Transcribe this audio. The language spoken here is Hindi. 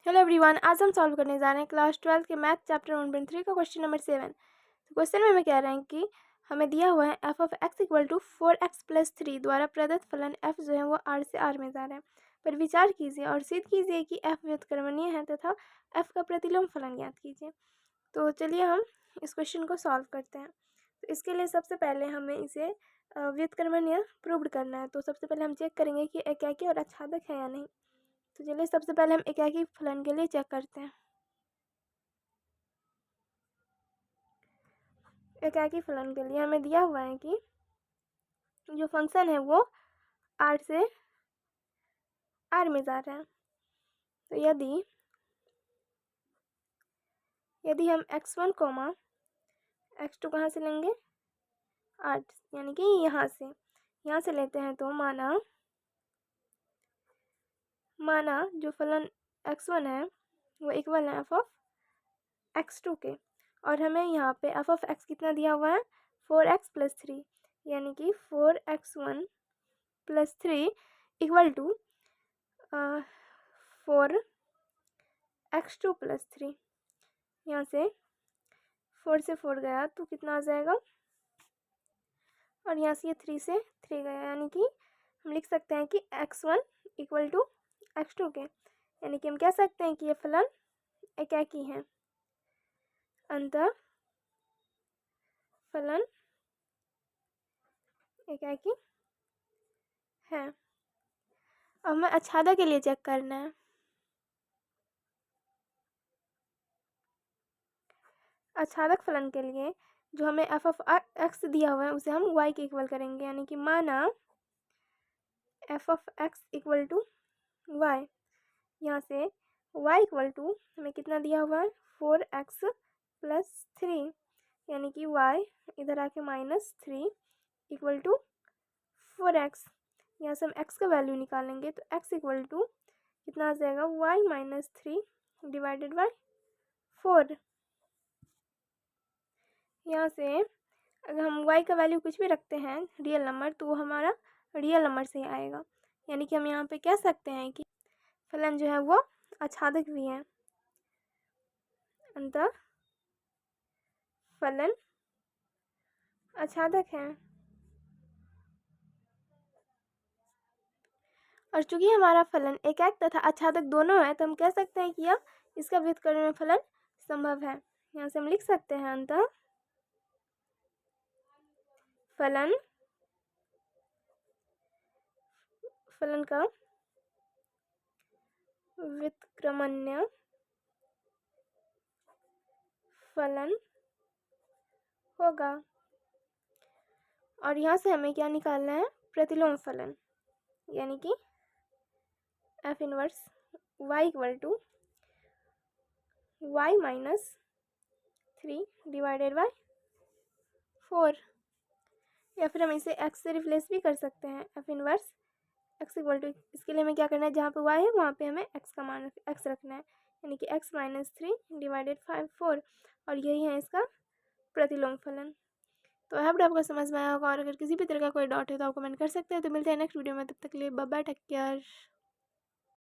हेलो एवरीवन, आज हम सॉल्व करने जा रहे हैं क्लास 12 के मैथ चैप्टर 1.3 का क्वेश्चन नंबर 7। तो क्वेश्चन में हमें कह रहे हैं कि हमें दिया हुआ है f of x equal to 4x plus 3 द्वारा प्रदत्त फलन f जो है वो r से r में जा रहा है। पर विचार कीजिए और सिद्ध कीजिए कि f व्युत्क्रमणीय है तथा f का प्रतिलोम फलन ज्ञात कीजिए। तो चलिए हम इस क्वेश्चन को सॉल्व करते हैं। तो इसके लिए सबसे पहले हमें इसे व्युत्क्रमणीय प्रूव्ड करना है। तो सबसे पहले हम चेक करेंगे कि एकाकी और आच्छादक है या नहीं। तो चलिए सबसे पहले हम एकाकी फलन के लिए चेक करते हैं। एकाकी फलन के लिए हमें दिया हुआ है कि जो फंक्शन है वो r से r में जा रहा है। तो यदि हम x1 कोमा x2 कहाँ से लेंगे, r यानी कि यहाँ से लेते हैं। तो माना जो फलन x1 है वो इक्वल है f ऑफ x2 के, और हमें यहाँ पे f ऑफ x कितना दिया हुआ है 4x प्लस 3, यानी कि 4x1 plus 3 equal to 4x2 plus 3। यहाँ से 4 से 4 गया तो कितना आ जाएगा, और यहाँ से ये 3 से 3 गया, यानी कि हम लिख सकते हैं कि x1 इक्वल टू x2 के, यानी कि हम कह सकते हैं कि ये फलन एकाकी है। अतः फलन एकाकी है। अब हमें आच्छादक के लिए चेक करना है। आच्छादक फलन के लिए जो हमें f ऑफ x दिया हुआ है उसे हम y के इक्वल करेंगे, यानी कि माना f of x equal to y। यहाँ से y इक्वल टू हमें कितना दिया हुआ है 4x प्लस 3, यानी कि y इधर आके -3 इक्वल टू 4x। यहाँ से हम x का वैल्यू निकालेंगे तो x इक्वल टू कितना आ जाएगा y -3 डिवाइडेड बाय 4। यहाँ से अगर हम y का वैल्यू कुछ भी रखते हैं रियल नंबर तो वो हमारा रियल नंबर से ही आएगा, यानी कि हम यहाँ पे कह सकते हैं कि फलन जो है वो आच्छादक भी है। अतः फलन आच्छादक है। और चूंकि हमारा फलन एकाक तथा आच्छादक दोनों है तो हम कह सकते हैं कि यह इसका व्युत्क्रमण फलन संभव है। यहाँ से हम लिख सकते हैं अतः फलन का व्युत्क्रमण्य फलन होगा। और यहाँ से हमें क्या निकालना है, प्रतिलोम फलन, यानी कि f inverse y equal to y -3 divided by 4, या फिर हम इसे x से रिप्लेस भी कर सकते हैं। f inverse x equal to, इसके लिए हमें क्या करना है, जहाँ पे y है वहाँ पे हमें x का मान x रखना है, यानी कि x -3 डिवाइडेड 4, और यही है इसका प्रतिलोम फलन। तो आई होप आपको समझ में आया होगा, और अगर किसी भी तरह का कोई डाउट है तो आप कमेंट कर सकते हैं। तो मिलते हैं नेक्स्ट वीडियो में, तब तक के लिए बाय बाय, टेक केयर।